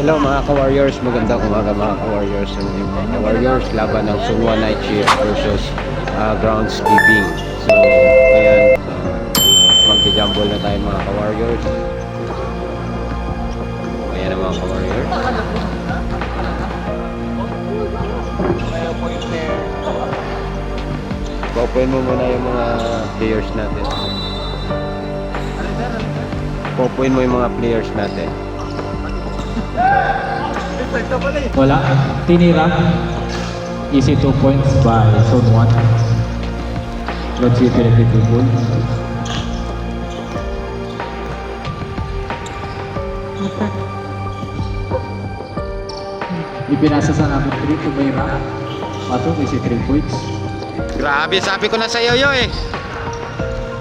Hello mga ka-warriors, magandang umaga mga ka-warriors. Mga ka-warriors, laban ng Sunwon Night Shift versus groundskeeping. So, ayan, magja-jumble na tayo mga ka-warriors. Ayan na mga ka-warriors. Paupuin mo muna yung mga players natin. Paupuin mo yung mga players natin. Wala. Tinira. Easy 2 points by Zone 1. Let's see if it is good. Ipinasa sa namin 3 to Mayra. Pato, easy 3 points. Grabe, sabi ko na sa iyo eh.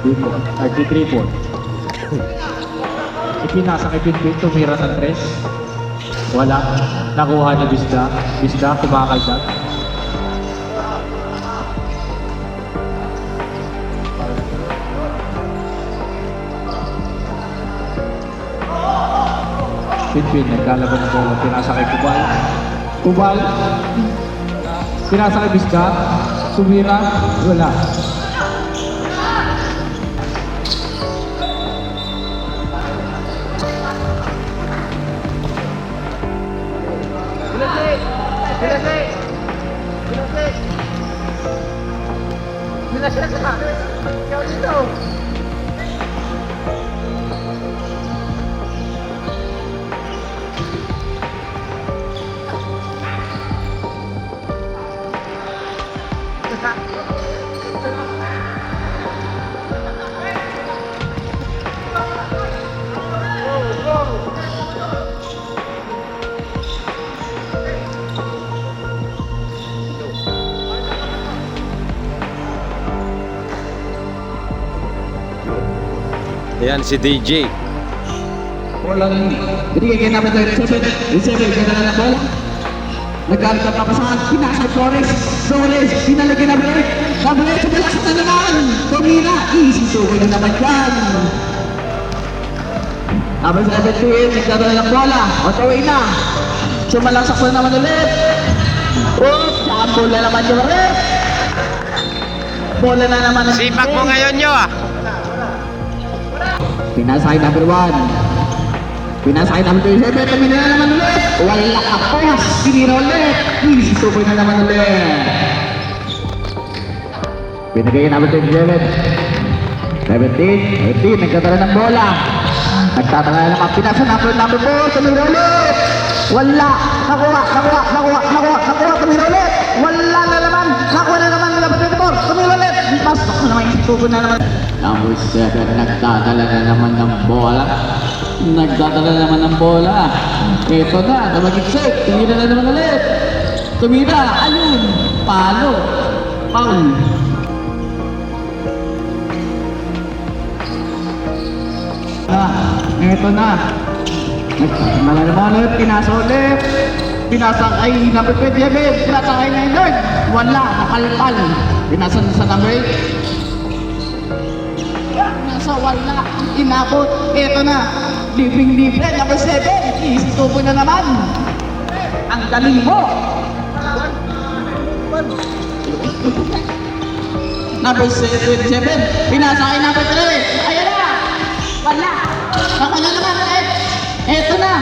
33 points. Ipinasa kay Pinpin to Mayra ng 3. Wala. Nakuha ni Bisda. Bisda, kumakaldag. Pinpin, naglalaban ng bola. Pinasa kay Kubal. Kubal. Pinasa kay Bisda. Sumira. Wala. Ayan si DJ. Walang binigay kayo namin ng receiver, ganda na ng bola. Nagkaroon ng papasahan, pinasa Flores, pinalagyan na Blair, sumalas na naman, tumira, easy tukoy na naman yan. Number 17, nagkaroon ng bola, otaway na, sumalasak na naman ulit. Jumble na naman yung ref. Bola na naman. Sipak mo ngayon nyo ah. Pinasay number 1. Pinasay number 27. Tumira na naman ulit. Wala ka pass. Pinira ulit. Easy tukoy na naman ulit. Binigay number 27. 17. Nagkatala ng bola. Nagtatala naman. Pinasa number 4. Tumira ulit. Wala. Nakuha. Tumira ulit. Wala na naman. Nakuha na naman. Number 24. Tumira ulit. Pasok na naman. Tukoy na naman. Number 7, nagdadala na naman ng bola. Ito na, namag-check. Tumira na naman ulit. Tumira, ayun. Palo. Foul. Ito na. Nagdadala naman ulit. Pinasa ulit. Pinasa kay number 27. Pinasa kay Leonard. Wala, nakalpal. Pinasa na sa number 8. Nasa wala, inabot, eto na, libre, number 7, easy tubo na naman. Ang galing mo. Number 7, pinasa kay number 3, ayan na, wala, ako na naman, eto na.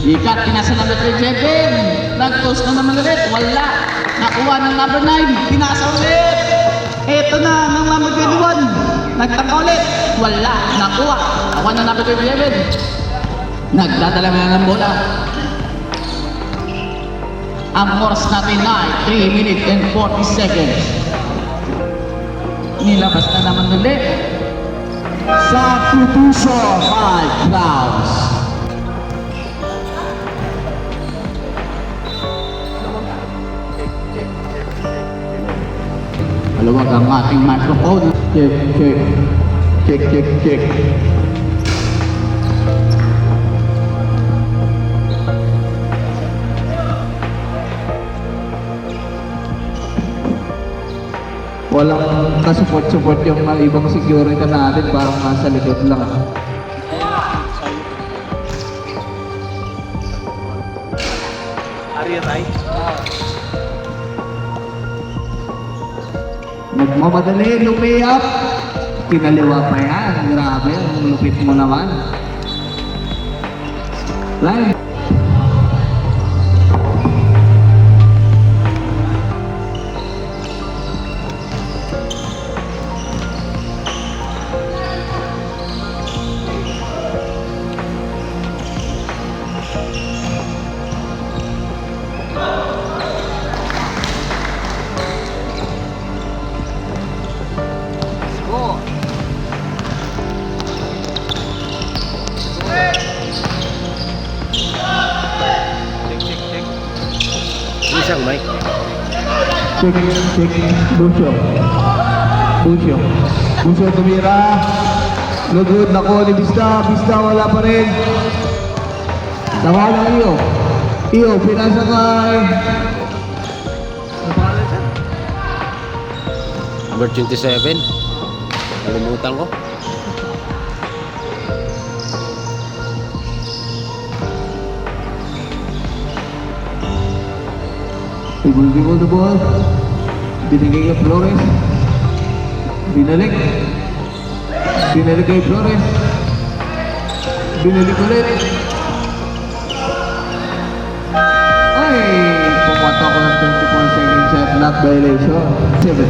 Ikat, pinasa number 37, nag-toss na naman ulit, wala, nakuha ng number 9, pinasa ulit. Eto na, ng number 21. Nagtaka ulit. Wala. Nakuha. Ako na number 27. Nagdadala na ng bola. Ang oras natin ay 3 minutes and 40 seconds. Nilabas na naman ulit. Sa Tutuso 5 rounds. Maluwag ang ating microphone. Check. Walang kasupport-support yung mga ibang security natin, parang nasa likod lang. Nagmamadali, lumiyap. Kinaliwa pa yan. Grabe, ang lupit mo naman. Line. Isang mic. Check. Lucio tumira. No good. Nako ni Vista. Vista wala pa rin. Tama lang iyo. Iyo, pinasa kay... Number 27. Nalimutan ko. Ibulbing the ball. Binigay kay Flores. Binalik kay Flores. Binalik ulit. Ay! Pumatok ko ng 24 seconds shot block violation. 7.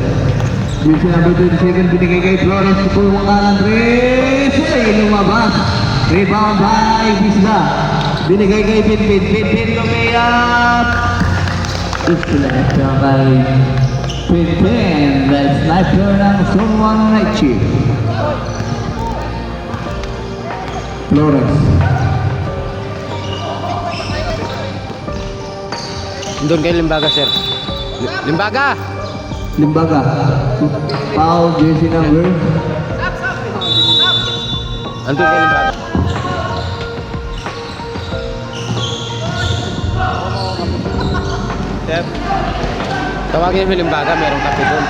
Jersey number 27 binigay kay Flores. Pulwang Andres. Ay! Lumabas. Rebound by Bisla. Binigay kay Pinpin lumiyap. Excellent job by Pinpin, the sniper ng Sunwon Night Chief. Flores. Doon kay Limbaga, sir. Limbaga! Limbaga. Foul, jersey number. Andun kay Limbaga. Tawagin mo Limbaga, merong kape doon.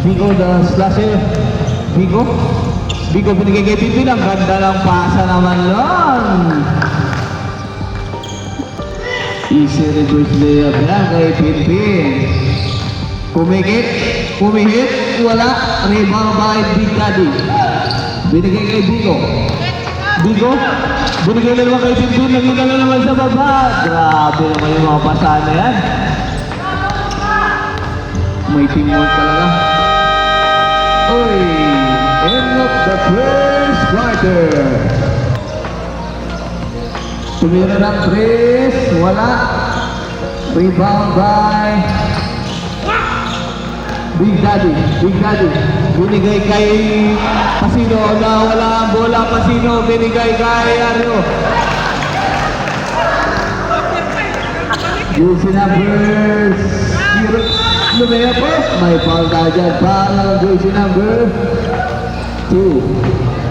Bigo the slasher. Bigo binigay kay Pinpin. Ang ganda ng pasa naman nun. Easy reverse layup yan kay Pinpin. Pumihit, wala. Rebound by Big Daddy. Binigay kay Bigo, binigay na naman kay Pinpin. Nagina na naman sa baba. Grabe naman yung mga pasa na yan. May teamwork talaga. Oy! End of the first quarter. Tumira ng 3, wala. Rebound by Big Daddy. Binigay kay Pasino na wala ang bola. Pasino binigay kay Ario. Jersey numbers. Lumaya po. May foul na dyan. Para jersey number 2.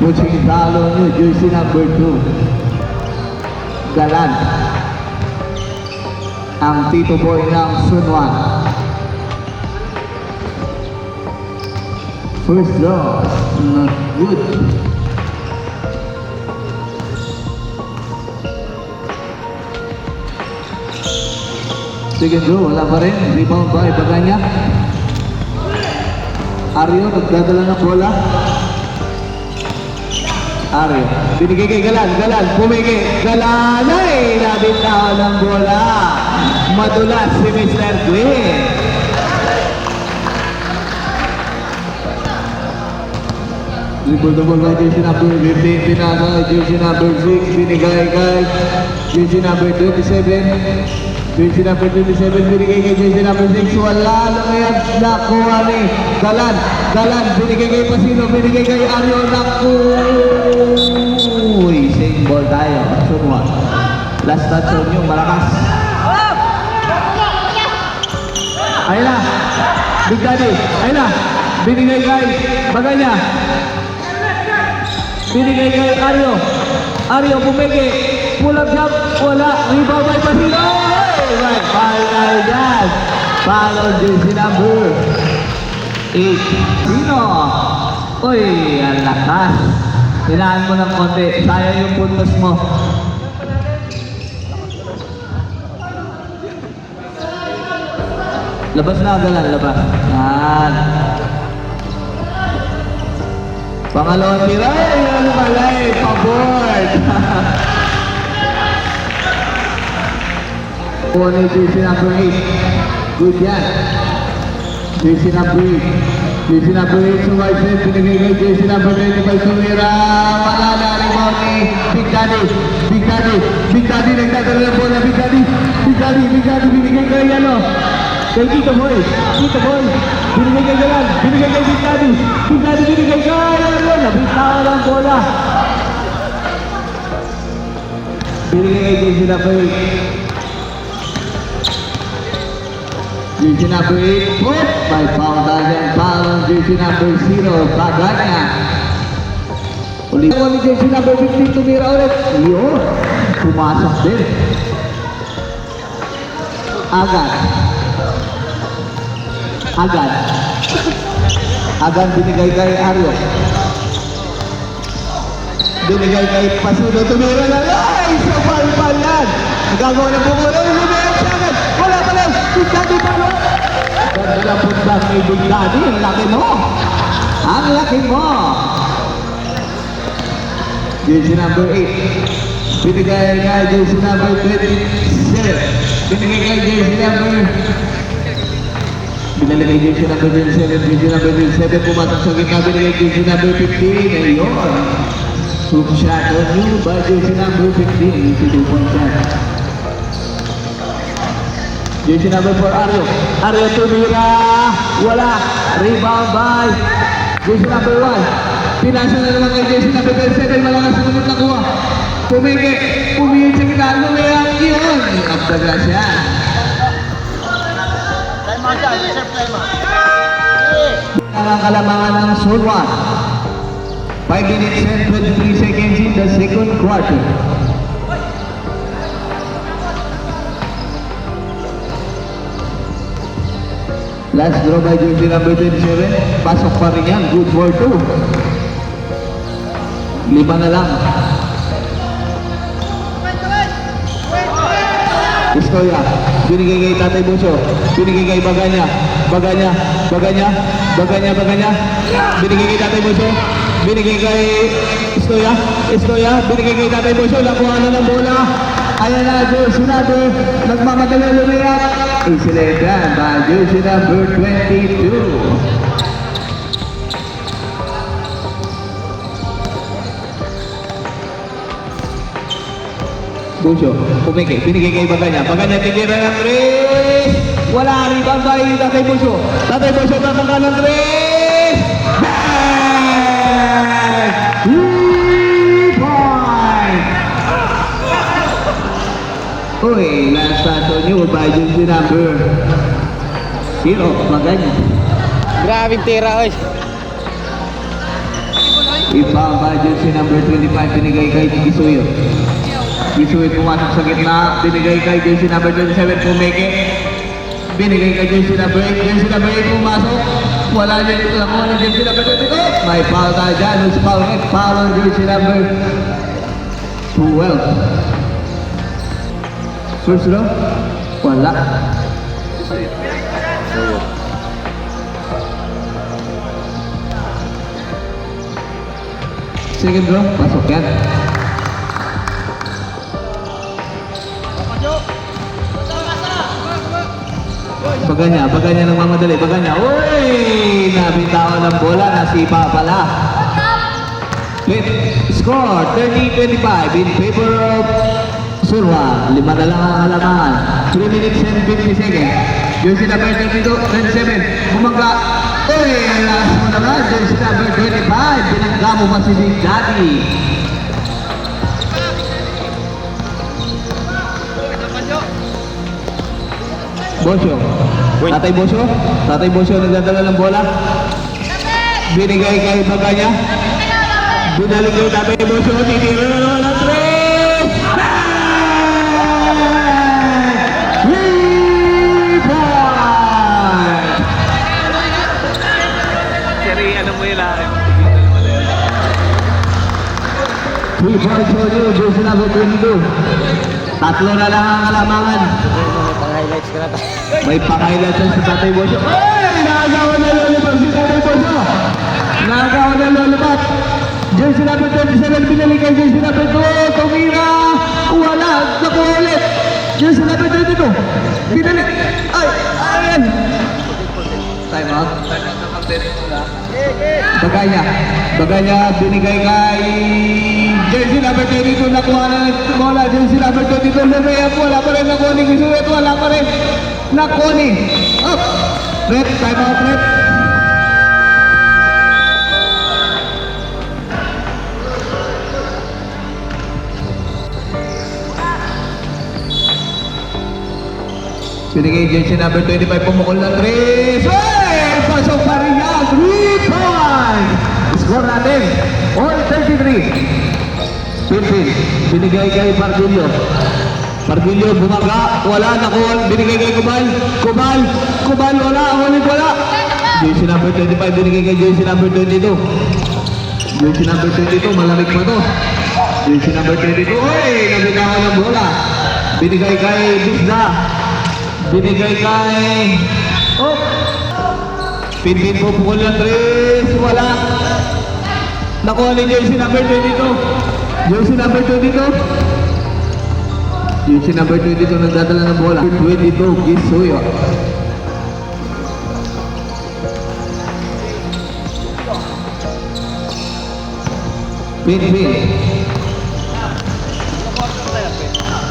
Pushing talo nyo. Jersey number 2. Galan. Ang Tito Boy ng Sunwan. First draw. Not good. Second draw, wala pa rin. Rebound ba? Ibaganya. Ario, nagdadala ng bola. Ario. Binigay kay Galan. Pumigay. Galan. Ay! Nabitaw ng bola. Madulas si Mr. Glenn. Dribble the ball by jersey number 15. Pinasa. Jersey number 6. Binigay kay jersey number 27. Jersey number 27, binigay kay jersey number 6, wala lumayag, nakuha ni Galan, binigay kay Pasino, binigay kay Ario, naku, Same ball tayo. Sunwa. Last touch on you, malakas. Ayun na. Big Daddy. Ayun na. Binigay kay Baganya. Binigay kay Aryo. Aryo, pumigi. Pull up jump. Wala. Rebound by Pasino. Right. Foul tayo dyan. Foul on jersey number 8. Sino? Uy, ang lakas. Hinaan mo ng konti. Sayang yung puntos mo. Labas na agalan, labas. Yan. Pangalawang tira. Ay, ano malay. Paboard. Pone jersey number 8. Good yan. Jersey number 8. Jersey number 8 sa white set. Pinagay kay jersey number 25. Sumira. Wala na. Rebound ni Big Daddy. Big Daddy. Big Daddy. Nagtatala ng bola. Big Daddy. Big Daddy. Big Daddy. Binigay kay ano. Kay Tito Boy. Tito Boy. Binigay kay Galan. Binigay kay Big Daddy. Big Daddy binigay kay ano. Nabitaw ng bola. Binigay kay jersey number 8. Jersey number 8, put by foul again, foul on jersey number 0, Baganya. Ulit ni jersey number 15, tumira ulit. Yun, pumasok din. Agad. Agad. Agad binigay kay Aryo. Binigay kay Pasuno, tumira na. Ay, so pal yan. Nagagawa na po muna. Wala pa lang. Big Daddy pa lang. Ganda lang punta kay Big Daddy. Ang laki mo. Ang laki mo. Jersey number 8. Binigay kay jersey number 27. Binigay kay jersey number... Binigay kay jersey number 27. Jersey number 27. Pumasok sa gitna. Binigay kay jersey number 15. Ayun. Hook shot on you by jersey number 15. 2-point shot. Jersey number 4, Aryo. Aryo tumira. Wala. Rebound by jersey number 1. Pinasa na naman kay jersey number 27. Malakas na naman nakuha. Pumigi. Pumigi sa kita. Lumayang yun. Abdagas yan. Ang kalamangan ng Sulwan. 5 minutes and 23 seconds in the second quarter. Last draw by jersey number 27. Pasok pa rin yan. Good for 2. 5 na lang. Iskoya. Binigay kay Tatay Bunso. Binigay kay Baganya. Baganya. Baganya. Baganya. Baganya. Binigay kay Tatay Bunso. Binigay kay Iskoya. Iskoya. Binigay kay Tatay Bunso. Nakuha na ng bola. Ayan na, jersey number. Nagmamadali lumiyak. Excellent yan by jersey number 22. Bunso, pumiki. Binigay kay Baganya. Baganya tinira ng 3. Wala. Rebound by Tatay Bunso. Tatay Bunso tatangka ng 3. Bang! 3-point! Uy, last touch on you by jersey number 0, Baganya. Grabing tira, oy. Iba by jersey number 25, binigay kay Gisuyo. Gisuyo pumasok sa gitna, binigay kay jersey number 27, pumiki. Binigay kay jersey number 8, jersey number 8 pumasok. Wala din ito lang ng jersey number 22. May foul tayo dyan, who's foul it? Foul on jersey number 12. First row? Wala. Second row? Pasok yan. Baganya, Baganya nang mamadali. Baganya, uy! Nabitawan ng bola, nasipa pala. Score, 30-25 in favor of Surwa. 5 na lang ang halaman. 3 minutes and 50 seconds. Jersey number 32, 27. Bumangga. Uy, last mo naman. Jersey number 25. Binangga mo pa si Big Daddy. Bosyo. Wait. Tatay Bosyo. Tatay Bosyo nagdadala ng bola. Binigay kay Baganya. Binalik kay Tatay Bosyo. Titira na naman ang 3. Ano mo yun lang? 3 points for you, jersey number 22. Tatlo na lang ang alamangan. Pang-highlights ka na tayo. May pang-highlights sa Tatay Bosyo. Ay! Nakagawa na lolipat si Tatay Bosyo. Nakagawa na lolipat. Jersey number 27, binalik kay jersey number 2. Tumira. Wala. Nakuha ulit. Jersey number 22. Binalik. Ay! Ayan. Time out. Baganya binigay kay jersey number 22, nakuha na ng bola. Jersey number 22, Lorrea, wala pa rin nakuha ni Gisuet, wala pa rin nakuha ni up. Rep, time out, rep. Binigay jersey number 25, pumukol ng 3. Hey! Pasok pa rin yan. 3 points! Score natin. All 33. 15. Binigay kay Pardillo. Pardillo bumaga. Wala. Nakuha. Binigay kay Kubal. Kubal. Wala. Ulit wala. Jersey number 25. Binigay kay jersey number 22. Jersey number 22. Malamig pa to. Jersey number 22. Uy! Nabigawan ng bola. Binigay kay Bisda. Binigay kay Pinpin po pukol ng 3. Wala. Nakuha ni jersey number 22. Jersey number 22. Jersey number 22 nagdadala ng bola. 22, Gisuyo. Pinpin.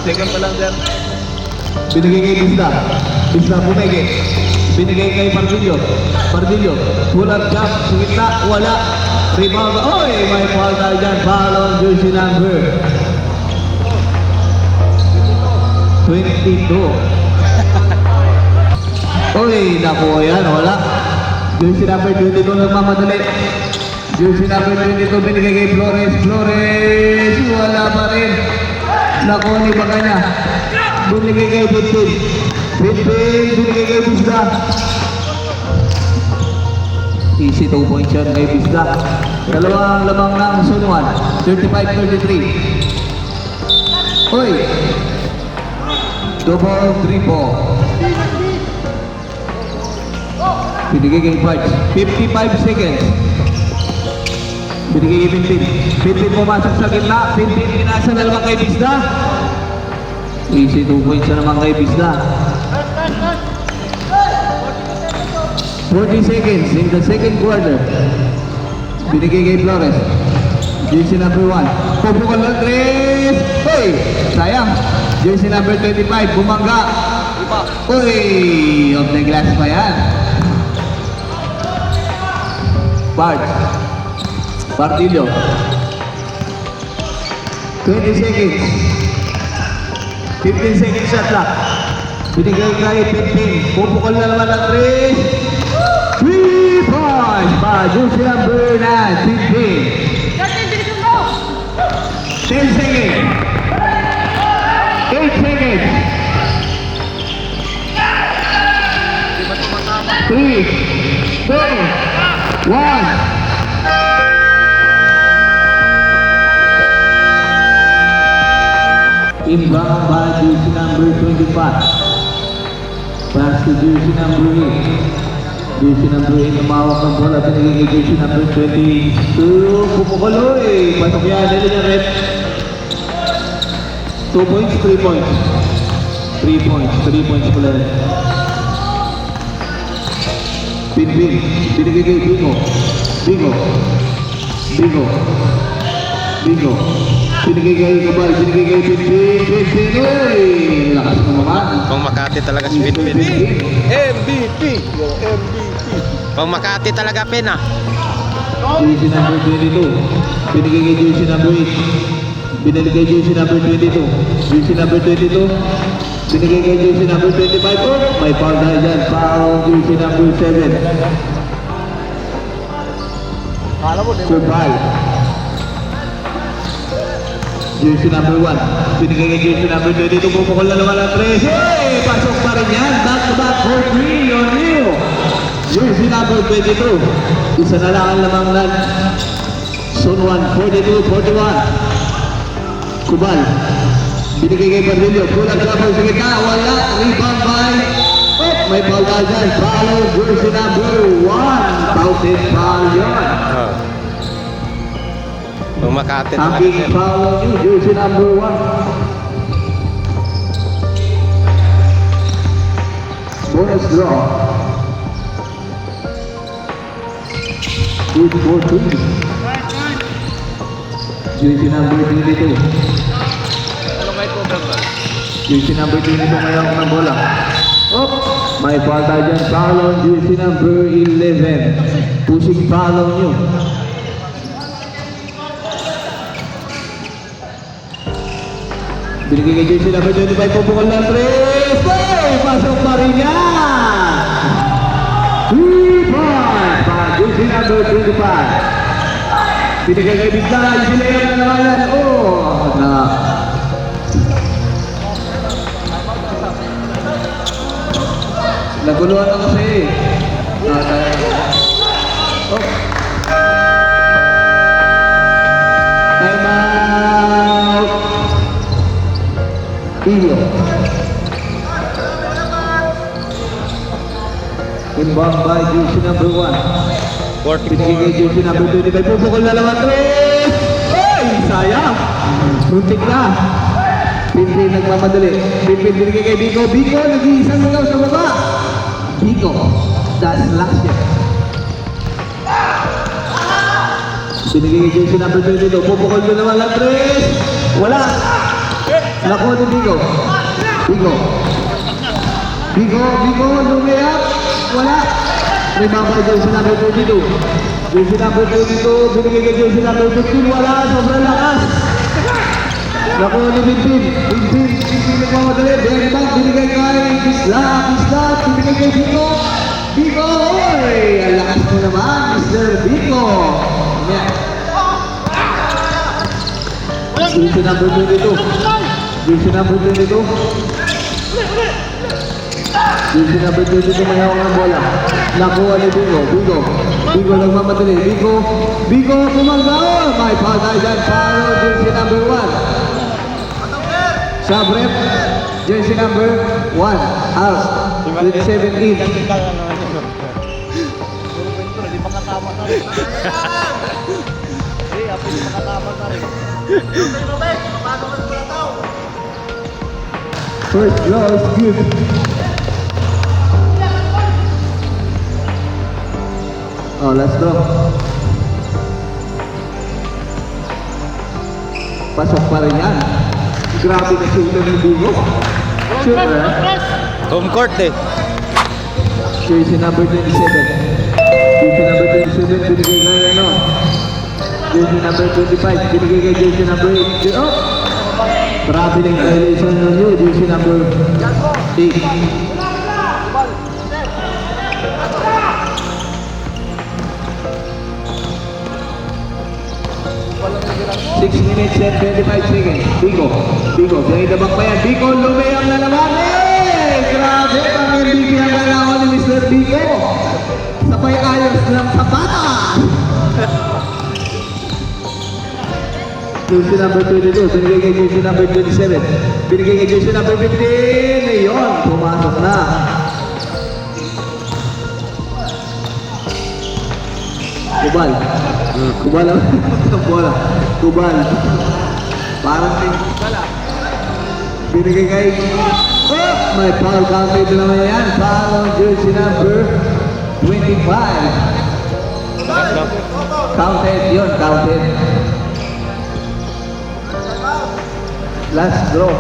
Second pa lang dyan. Binigay kay Bisda bumigay. Binigay kay Pardillo. Pull up jump, sumita, wala. Rebound, oy, may foul tayo dyan. Foul on jersey number 22. Oy, nakuha yan, wala. Jersey number 22 nagmamadali. Jersey number 22 binigay kay Flores, wala pa rin. Nakuha ni Baganya. Binigay kay Binpin, binigay kay Bisda. Easy 2 points yan kay Bisda. Dalawang lamang ng Sunuan. 35-33. Oy! Double triple. Binigay kay Parch. 55 seconds. Binigay kay Binpin. Binpin pumasok sa gitna. Binpin pinasa na naman kay Bisda. Easy 2 points na naman kay Bisda. 40 seconds in the second quarter. Binigay kay Flores. Jersey number 1. Pupukol ng 3. Hoy! Sayang. Jersey number 25. Bumangga. Uy! Off the glass pa yan. Pardillo. 20 seconds. 15 seconds shot clock. Binigay kay Pinpin. Pupukol na naman ng 3 points by jersey number 9, Pinpin. 10 seconds. 8 seconds. 3, 2, 1. Inbound by jersey number 25. Pass to jersey number 8. Jersey number 8 umawak ng bola. Pinagiging jersey number 22. Pupukaloy. Pasok yan. Dali niya red. 2 points, 3 points. 3 points. 3 points pala. Pinpin. Binigay kay Bingo. Binigay kay Gabal. Binigay kay Pinpin. Uy! Lakas mo naman. Pang Makati talaga si Pinpin. MVP. Yung MVP. Pang Makati talaga, Pin ah. Jersey number 22. Binigay kay jersey number 8. Binigay kay jersey number 22. Jersey number 22. Binigay kay jersey number 25. Oh, may foul tayo dyan. Foul jersey number 7. Kubal. Jersey number 1. Binigay kay jersey number 22. Pupukol na naman ang 3. Hey! Pasok pa rin yan. Back to back for 3 on you. Jersey number 22. Isa na lang ang lamang ng Zone 1. 42-41. Kubal. Binigay kay Bardillo. Kulang na po sa gitna. Wala. Rebound by. Oh, may foul tayo dyan. Follow jersey number 1. Fountain foul yun. Makati na Happy follow you, jersey number 1. Bonus draw. Good for 2. Jersey number 22. Jersey number 22 ngayon ng bola. Oh, may foul tayo dyan. Foul on jersey number 11. Pushing foul on you. Binigay kay jersey number 25, pupukol ng 3. Hey! Pasok pa rin yan! 3 points para jersey number 25. Binigay kay Bigla, isilayan na naman yan. Oh! Naguluhan ako kasi. Oh! Time out! Iyo. Inbound by jersey number 1. 44. Binigay jersey number 25. Pupukol na naman 3. Ay, sayang. Muntik na. Pinpin nagmamadali. Pinpin binigay kay Biko. Biko, nag-iisang nagaw sa baba. Biko. That's last year. Binigay kay jersey number 22. Pupukol na naman lang 3. Wala. Nakuha ni Bigo. Bigo. Bigo, lumayap. Wala. May babay jersey number 22. Jersey number 22, binigay kay jersey number 15. Wala, sobrang lakas. Nakuha ni Binbin. Binbin nagmamadali. Bengtang, binigay kay Bisla. Binigay kay Bigo. Bigo, oy! Ang lakas mo naman, Mr. Bigo. Jersey number 22. Jersey number 22. Jersey number 22 may hawak ng bola. Nakuha ni Bigo. Bigo nagmamadali. Bigo kumangga. May foul tayo dyan. Foul jersey number 1. Sabrep. Jersey number 1. Out. 17. First draw is good. Oh, let's draw. Pasok pa rin yan. Grabe na shooter ng Bigo. Shooter, Home court eh. jersey number 27. Jersey number 27, binigay kay ano. Jersey number 25, binigay kay jersey number 8. Oh! Traveling violation on you, jersey number 8. 6 minutes and 25 seconds. Bigo, behind the back pa yan. Bigo, lumayang na naman. Grabe, ang MVP ang galawan ni Mr. Bigo. Sabay ayos ng sapata. Jersey number 22, binigay kay jersey number 27. Binigay kay jersey number 15. Ayun, pumasok na. Kubal. Kubal ang bola. Kubal. Parang binigay kay... Oh! May foul counted na naman yan. Foul on jersey number 25. Counted yun, counted. Last draw.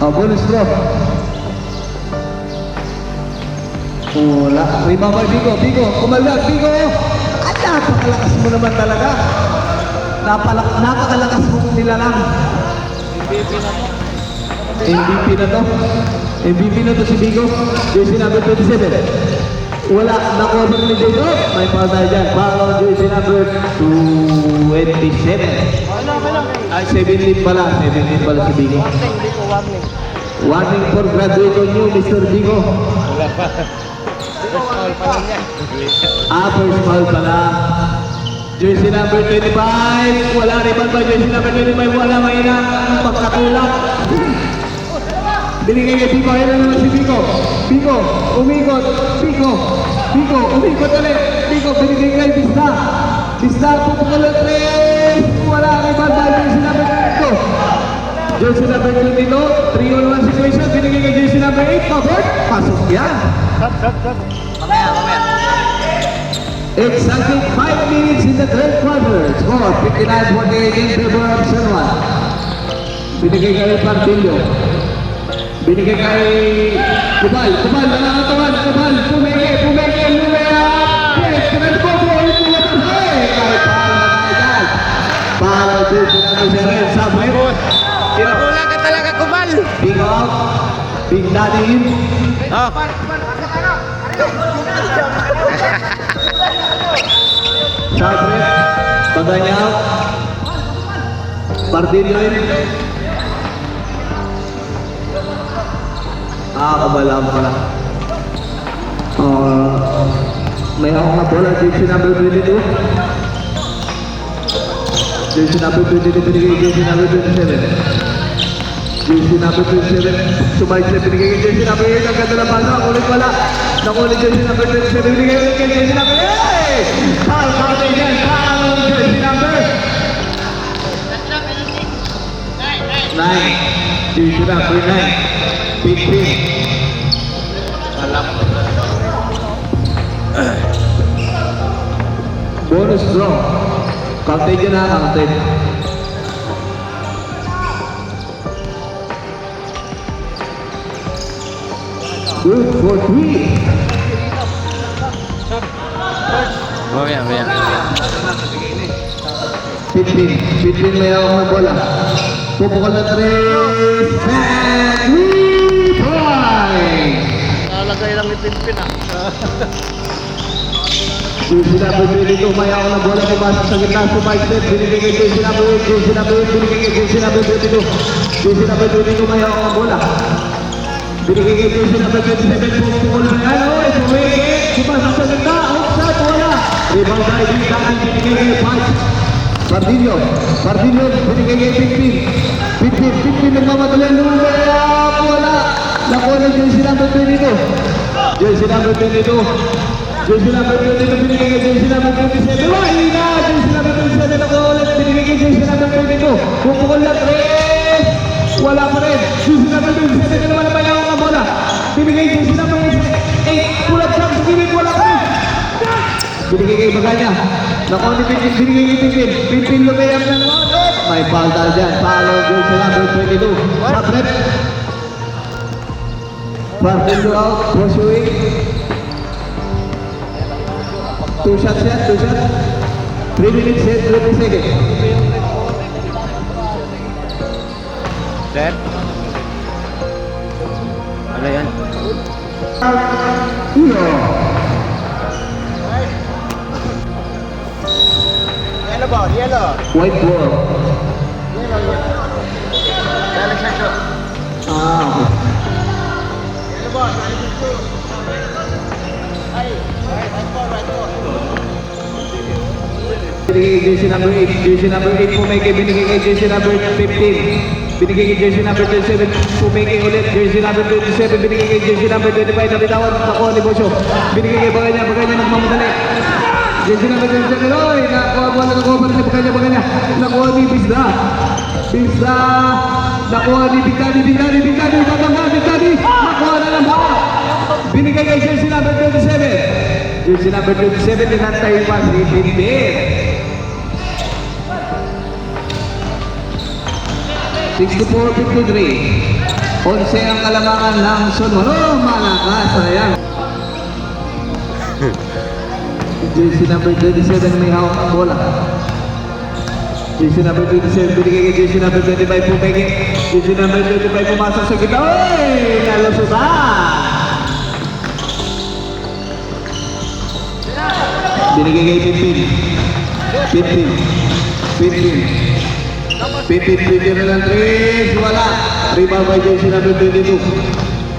Oh, bonus draw. Wala. Rebound by Bigo. Kumalag, Bigo. At napakalakas mo naman talaga. Napakalakas mo nila lang. MVP na to. MVP na to si Bigo. Jersey number 27. Wala, nakuha ba ni Bigo? May foul tayo dyan. Foul on jersey number 27. Ay, 17 pala. 17 pala si Bigo. Warning for graduate on you, Mr. Bigo. Wala pa. First foul pa lang yan. First foul pala. Jersey number 25. Wala riban ba jersey number 25? Wala, may pagkatulak. Binigay kay Bigo. Ayun na naman si Bigo. Bigo, umikot. Bigo, umikot ulit. Bigo, binigay kay Bista. Bista, pupukul at 3. Wala riban ba jersey number 22? Jersey number 22. 3-on-1 situation. Binigay kay jersey number 8. Covered. Pasok yan. Exactly 5 minutes in the third quarter. Score 59-48 in favor of San Juan. Binigay kay Partillo. Binigay kay Kubal, nangangatawan, Kubal, pumeke, lumea. Yes, pinagpo po, ito na ito. Hey, kay Paul na tayo dyan. Paul, jersey number 7, Samuel. Wala ka talaga, Kubal. Big out, Big Daddy in. Oh. Sabret, Paganyao, Partillo in. Kabalaan pala. May ako nga bola, jersey number 22. Jersey number 22, binigay jersey number 27. Jersey number 27, sumaysip, binigay kay jersey number 8. Ang ganda na paso, nakulit wala. Nakulit jersey number 27, binigay ulit kay jersey number 8. Foul, jersey number 9. Jersey number 9. Big pin. Bonus draw. Counted yun na, counted. Good for 3. Mamaya. 15 may ako ng bola. Pupukol na 3. And 3 points. Nalagay lang ni Pinpin Jersey number 22, may ako ng bola. Pumasok sa gitna, sumaysip. Binigay kay jersey number 8. Jersey number 8, binigay kay jersey number 22. Jersey number 22, may ako ng bola. Binigay kay jersey number 27. Pupukol na yan. Oy, pumigit. Pumasok sa gitna. Outside, wala. Rebound by Big Daddy. Binigay kay Paz. Partillo, binigay kay Pinpin, nagmamadali. Lumaya, wala. Nakuha ng jersey number 22. Jersey number 22, binigay kay jersey number 27. Wala na, jersey number 27. Nakuha ulit, binigay kay jersey number 22. Pupukol na 3. Wala pa rin. Jersey number 27, naman na pa yung mga bola. Binigay jersey number 8. Pulat siya, sige, wala pa rin. Binigay kay Baganya. Nakuha ni Pinpin, binigay kay Pinpin. Pinpin lumiyam na naman. May foul tayo dyan. Foul on jersey number 22. Sabret. Partillo out, pursuing. 2 shots yan, 2 shots. 3 minutes and 20 seconds. Set. Ano yan? Yellow. White ball. Direction shot. Okay. Binigay kay jersey number 8. Jersey number 8 pumeke. Binigay kay jersey number 15. Binigay kay jersey number 27. Pumeke ulit. Jersey number 27. Binigay kay jersey number 25. Nabitawan. Nakuha ni Bosyo. Binigay kay Baganya. Baganya nagmamadali. Jersey number 27. Oy! Nakuha mo. Nakuha pa rin ni Baganya. Baganya. Nakuha ni Bisda. Nakuha ni Big Daddy. Babangga. Big Daddy. Nakuha na ng baka. Binigay kay jersey number 27. Jersey number 27. Dinantay pa si Pinpin. 64-53. 11 ang kalamangan ng Sunwon. Oh, malakas. Ayan. Jersey number 27 may hawak ng bola. Jersey number 27, binigay kay jersey number 25 pumegi. Jersey number 25 pumasok sa gitna. Oy! Nalusutan! Binigay kay Pimpin. Pimpin na lang 3. Wala. Rebound by jersey number 22.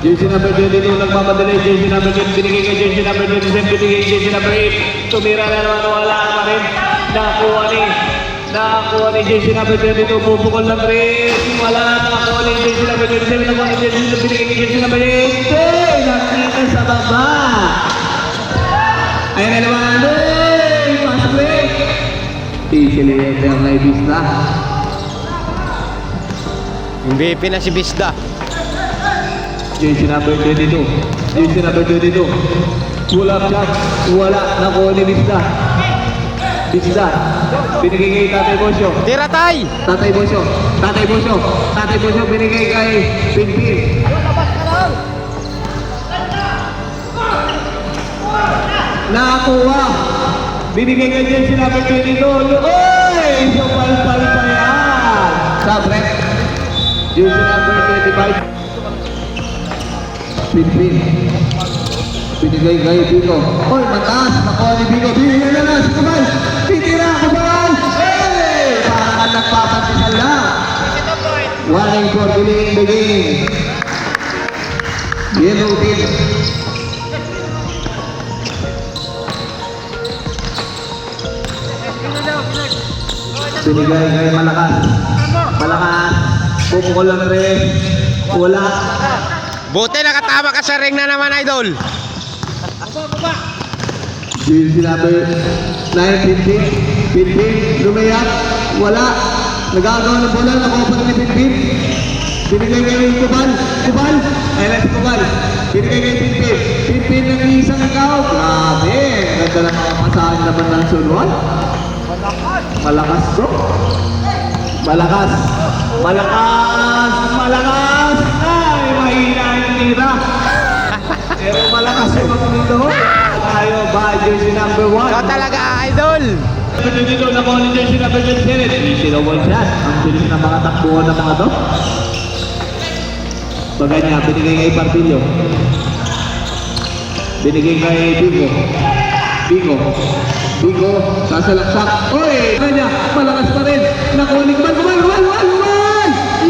Jersey number 22 nagmamadali. Jersey number 10 binigay kay jersey number 27. Binigay kay jersey number 8. Tumira na naman. Wala pa rin. Nakakuha ni jersey number 22. Pupukol ng 3. Wala. Nakakuha ni jersey number 27. Nakakuha ni jersey number binigay kay jersey number 8. Nakita sa baba. Ayan na naman. Fast break. Isiliyete ang naibis na. MVP na si Bisda. Jersey number 22. Jersey number 22. Pull-up shot. Wala. Nakuha ni Bisda. Binigay kay Tatay Bosyo. Tira tay! Tatay Bosyo binigay kay Pimpin. Nakakuha. Binigay kay jersey number 22. Oy! Supal-pal pa yan. Sabre. Jersey number 25. Pimpin. Binigay kay Bigo. Oy, mataas. Nakuha ni Bigo. Binigay na lang. Kubal. Titira. Kubal. Hey! Parang nagpapantisan lang. Warning for delaying the game. Yellow team. Binigay kay Malakas. Pupukol lang rin. Wala. Buti nakatama ka sa ring na naman, idol. Jersey number 9, Pimpin. Lumayak. Wala. Nagagawa ng bola. Nakuha pa ni Pimpin. Binigay kay Kubal. Ayun si Kubal. Binigay kay Pimpin ng isang ikaw. Grabe. Ganda lang mga pasahan naman ng sunod. Malakas bro. Malakas. Ay, mahina yung tira. Pero malakas yung mga nito. Tayo ba, jersey number 1. Ikaw talaga, idol. Dito, nakuha ni jersey number 27. Easy na one shot. Ang bilis na mga takbuhan ng mga to. Bagay niya, binigay kay Partillo. Binigay kay Bigo, sasalaksak. Oy! Kanya, malakas pa rin. Nakuha ni Kubal!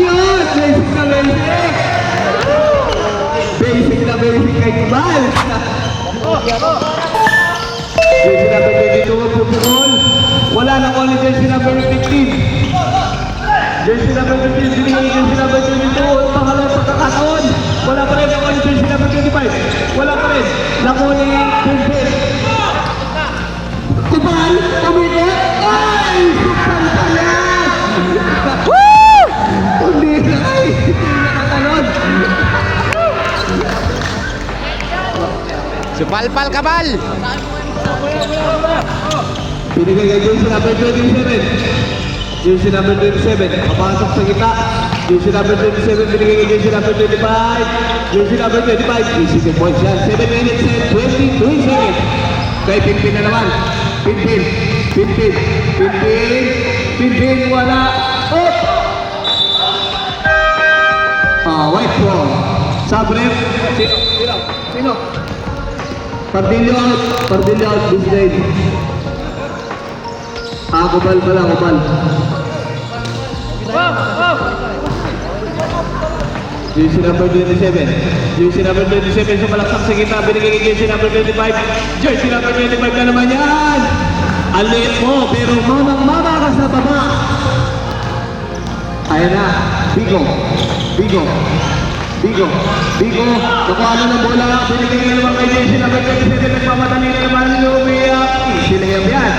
Yan! Basic na basic kay Kubal. Jersey number 22, pupukol. Wala na ko ni jersey number 15. Jersey number 15, binigay jersey number 22. Pangalawang pagkakataon. Wala pa rin ako ni jersey number 25. Wala pa rin. Nakuha ni Pimpin. Kubal, tumigil. Ay! Supal pa yan! Woo! Hindi nakatalon. Supalpal kabal. Binigay kay jersey number 27. Jersey number 27. Papasok sa gitna. Jersey number 27. Binigay kay jersey number 25. Jersey number 25. Easy the points yan. 7 minutes and 23 seconds. Kay Pimpin na naman. Pimpin. Wala. Oh! White ball. Sabref. Sino? Pardillo out this day. Kubal pala. Jersey number 27 sumalaksak sa gitna. Binigay kay jersey number 25. Jersey number 25 na naman yan. Ang liit mo, pero mamang-mama ka sa baba. Ayan na. Bigo. Nakuha na ng bola. Binigay na naman kay jersey number 27. Nagmamadali na naman. Lumiyak. Isilihap yan.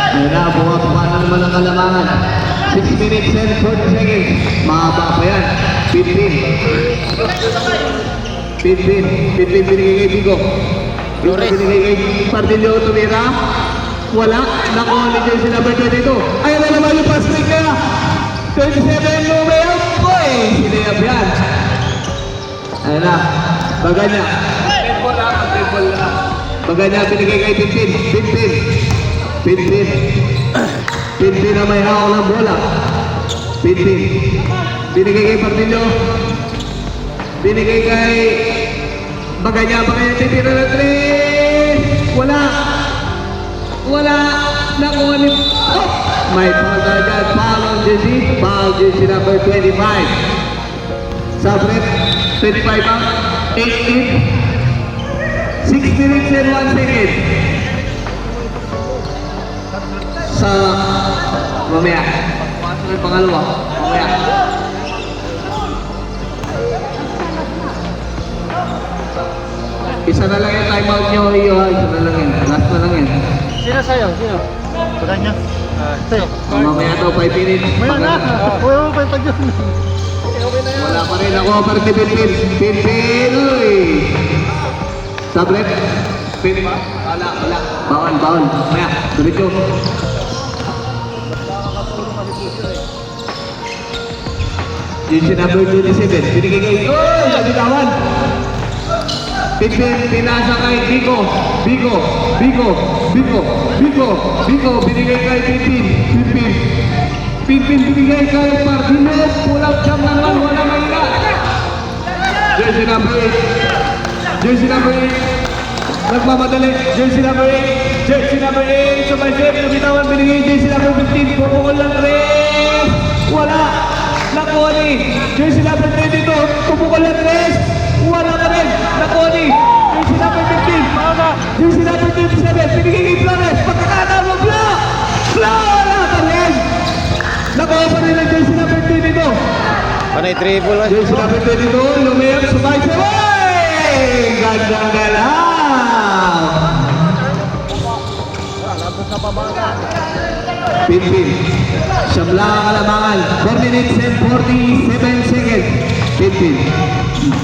Ayan na. Buha na naman ang kalamangan. 6 minutes and 40 seconds. Mahaba pa yan. Pimpin binigay kay Bigo. Flores. Binigay kay Pardillo. Tumira. Wala. Nakuha ni jersey number 22. Ayan na naman yung pass break kaya. 27 Lumiyak. Boy! Sinayap yan. Ayan na. Baga niya. Baga niya binigay kay Pimpin. Pinpin na may hawak ng bola. Pinpin. Binigay kay Pardillo. Binigay kay Baganya. Titira na 3. Wala. Nakuha ni... Oh! May foul agad. Foul on jersey. Foul jersey number 25. Sabret. 25 out. 8-8. 6 minutes and 1 second. Sa... Mamaya. Pasok yung pangalawa. Mamaya. Isa na lang yung timeout nyo, iyo ha. Isa na lang yun. Last na lang yun. Sino sa'yo? Sino? Wala niya. Sa'yo. Mamaya daw 5 minutes. Maya na. Oo, pa yun. Wala pa rin ako para ni Pinpin. Pinpin, uy! Sabret. Pinpin ba? Wala. Bawal. Mamaya, tulit yun. Yung number 27. Binigay kayo. Uy! Nabitawan! Pinpin, pinasa kay Biko. Binigay kay Pinpin, binigay kay Pardillo. Pulang jam naman, wala mahina. Jersey number 8. Nagmamadali. Jersey number 8. Sumaysip, nabitawan, binigay jersey number 15. Pupukol lang rin. Wala. Nakuha ni jersey number 22. Pupukol lang rin. Wala pa rin. Nakuha ni jersey number 15. Jersey number 27. Binigay kay Flores. Pagkakataon mo, wala pa rin. Nakuha pa rin ang jersey number 22. Panay dribble man. Jersey number 22. Lumayap sa Vice. Gandang galaw. Pinpin. Siyam lang ang kalamangan. 4 minutes and 47 seconds. Pinpin.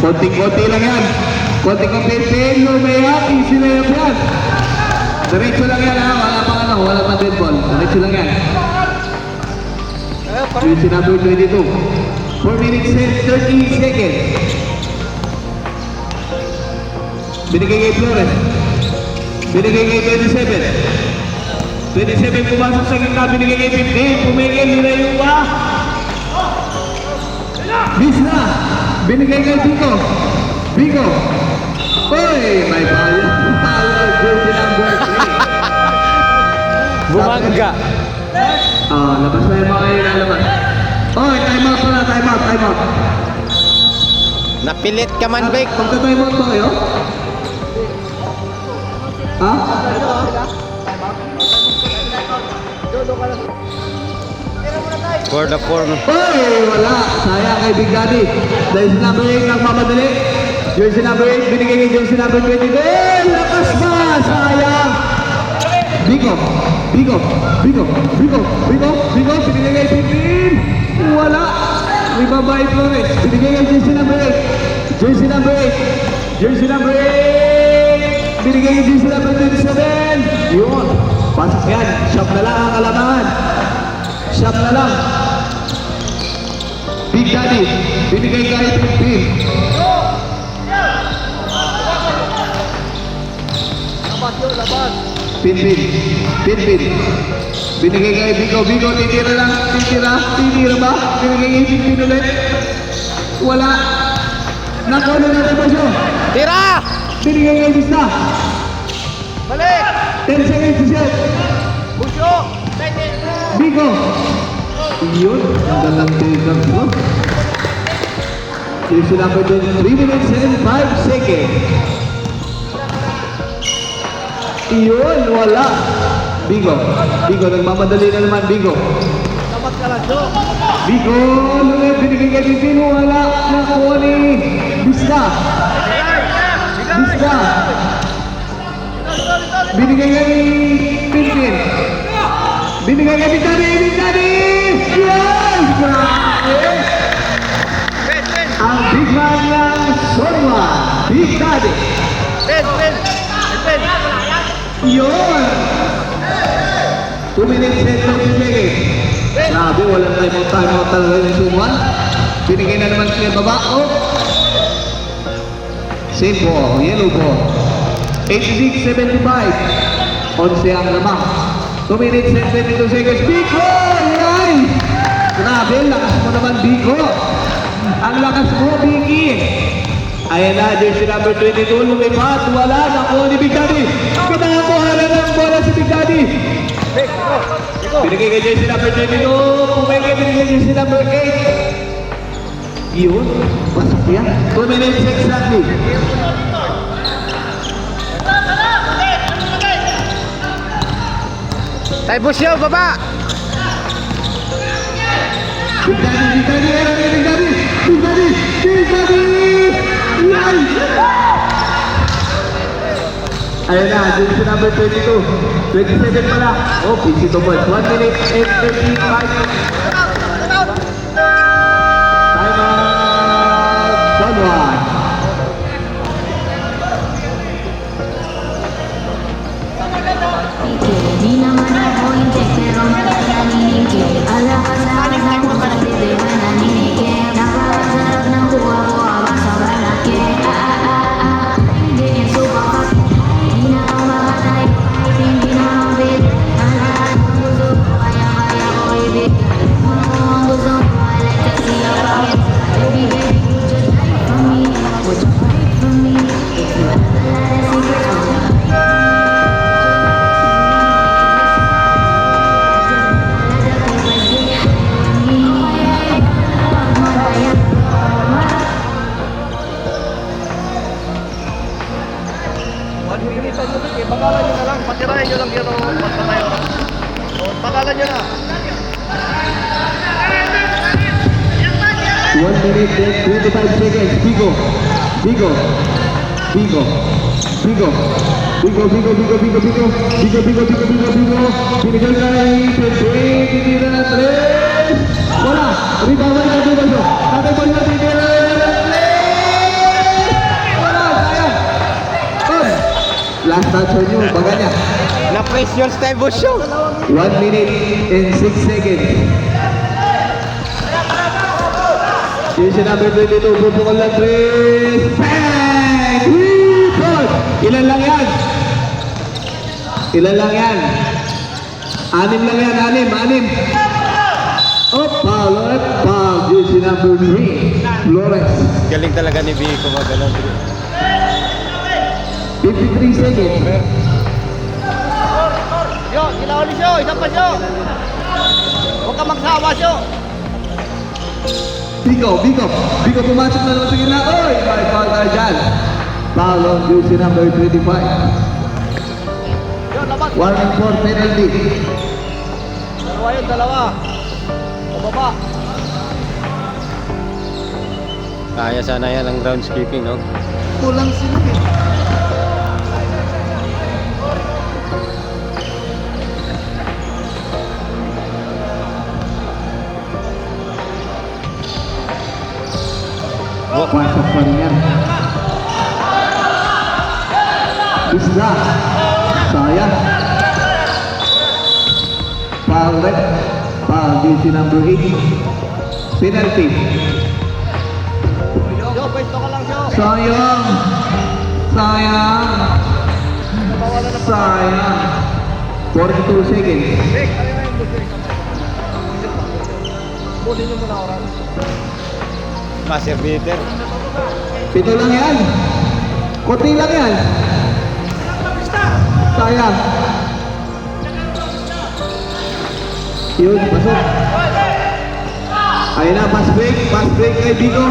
Konting-konti lang yan. Pinpin. Lumayap. Easy na yan. Diretso lang yan ha. Wala pang dead ball. Diretso lang yan. Jersey number 22. 4 minutes and 30 seconds. Binigay kay Flores. Binigay kay 27. 27 pumasok sa gitna. Binigay kay 15. Pumigil. Nilayo pa. Miss na. Binigay kay Biko. Uy! May bayan. Jersey number 3. Bumangga. Labas na yung mga ilalabas. Oy, time out pala, time out. Napilit ka man, Bek. Magka-time out ba kayo? Ha? For the form. Oy, wala. Sayang kay Big Daddy. Dahil si number 8 nagmamadali. Jersey number 8, binigay kay jersey number 20. Lakas ba? Sayang. Biko. Binigay kay Pinpin. Wala. May babae Flores. Binigay kay jersey number 8. Jersey number 8. Binigay kay jersey number 27. Yun. Pasok yan. Shop na lang ang kalamangan. Shop na lang. Big Daddy. Binigay kay Pinpin. Pinpin. Binigay kay Biko. Titira lang. Titira ba? Binigay kay Pinpin ulit. Wala. Nakuha na natin ba siya? Tira! Binigay kay Vista. Balik! 10 seconds to shoot. Busyo! Biko. Yun. Ang dalang telegram mo. Jersey number 3 minutes and 5 seconds. Iyon, wala. Biko, nagmamadali na naman, Biko. Tamat ka lang, Jo! Biko, lumit, binigay kay Pinpin, wala. Nakuha ni Vista. Binigay kay Pinpin. Binigay kay Big Daddy. Yes! Grabe! Ang big man ng Sonwa, Big Daddy. Ben! Yun! 2 minutes and 20 seconds. Grabe, walang time out talaga yung Sumwan. Binigay na naman sila baba. Oh! Same ball, yellow ball. 86-75. 11 ang lamang. 2 minutes and 22 seconds. Big goal! Grabe, lakas mo naman, Biko. Ang lakas mo, Biki. Ayan na, jersey number 22, lumipad, wala, nakuha ni Big Daddy. Pinakuha na ng bola si Big Daddy. Binigay kay jersey number 22, pumigay, binigay jersey number 8. Yun, pasok yan. 2 minutes exactly. Tay Busyo, baba! Big Daddy, Big Daddy, Big Daddy, Big Daddy, Big Daddy! Yan! Ayan na, jersey number 22. 27 pala. Oh, PC to boys. 1 minute and 35. Time out. 1-1. Di naman ako hindi pero nanginigil Alakas-lakas ako kasi di ba naninigil Napakasarap ng buha ko habang sa balaki Hindi niya subakat Hindi na ako makatay Kahit hindi na mabit Ang lahat ng gusto ko kaya ko ibig Ano ang gusto ko I like to see your pocket Baby baby would you die for me Would you fight for me If you have a lot of secrets would you Pagalan nyo na lang, patirahin nyo lang yan o patatayo. Pagalan nyo na. 1 minute and 25 seconds. Bigo. Bigo. Bigo. Bigo. Bigo, Bigo, Bigo, Bigo, Bigo. Bigo, Bigo, Bigo, Bigo, Bigo. Binigay kay Pepe. Tinira na 3. Wala. Rebound na Bigo. Tatay ball na tinira na 3. Wala. Sayang. Oh. Last touch on you. Baga niya. Na-press yung Tay Busyo. 1 minute and 6 seconds. Jersey number 22, bubukol ng 3. Bang! Rebound! Ilan lang yan? Ilan lang yan? 6 lang yan, 6. Oh, foul, foul. Jersey number 3, Flores. Galing talaga ni Biko magalang. 53 seconds. Yo, gila ulit siyo, isang pa siyo. Huwag ka magsawa siyo. Bigo, Bigo. Bigo pumasok na naman sa gitna. Oy! May foul tayo dyan. Foul on jersey number 25. Yo, labas. Warning for penalty. Dalawa yun, dalawa. Pababa. Kaya sana yan ang groundskeeping, no? Kulang sila eh. Pasok pa rin yan. Isla. Sayang. Foul red. Foul jersey number 8. Penalty. Yo, pwesto ka lang siyo. Sayang. Sayang. Nabawalan na pa. Sayang. 42 seconds. Rick, ano na yung busi? Busin nyo muna oras. Master beater. Pito lang yan. Kunti lang yan. Sayang. Yun, pasok. Ayun na, pass break kay Bigo.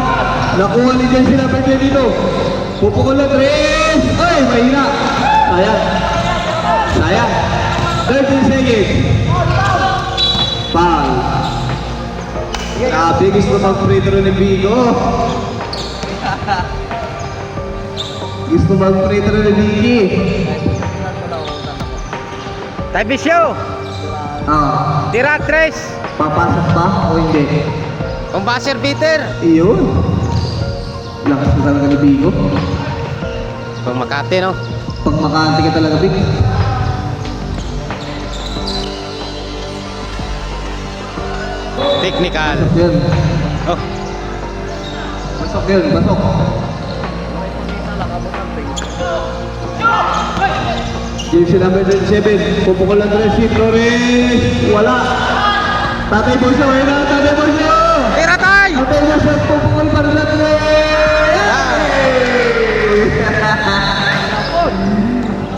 Nakuha ni Jensen na pwede dito. Pupukol na 3. Ay, mahina. Sayang. Sayang. 13 seconds. Foul. Grabe, gusto mag-free throw ni Bigo. Gusto mag-free throw ni Vicky. Tay Busyo, Ah, tira 3. papasok ba o hindi? Kung buzzer beater. Iyon. Lakas na talaga ni Bigo. Kung Makati, no? Pag makante ka talaga, Vic. Technical. Pasok yan. Oh, Pasok yan, pasok. Jersey number 27, pupukol ng 3 si Flores. Wala. Tatay Boso, ayun na, Tatay Boso! Tira tay! Tatay Boso, pupukul para sa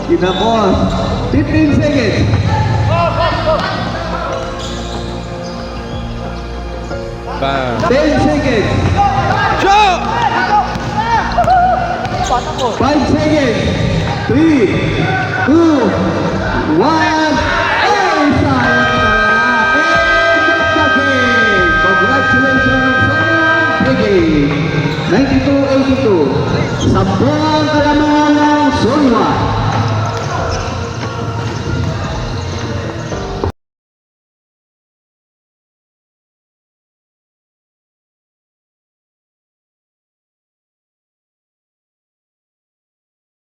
Kinakos. 15 seconds. Bang. 10 seconds. Shoot! 5 seconds. 3, 2, 1. Ay, sayang talaga. End of the game. Congratulations sa game. 92-82. Sampung kalamangan ng Sunwa.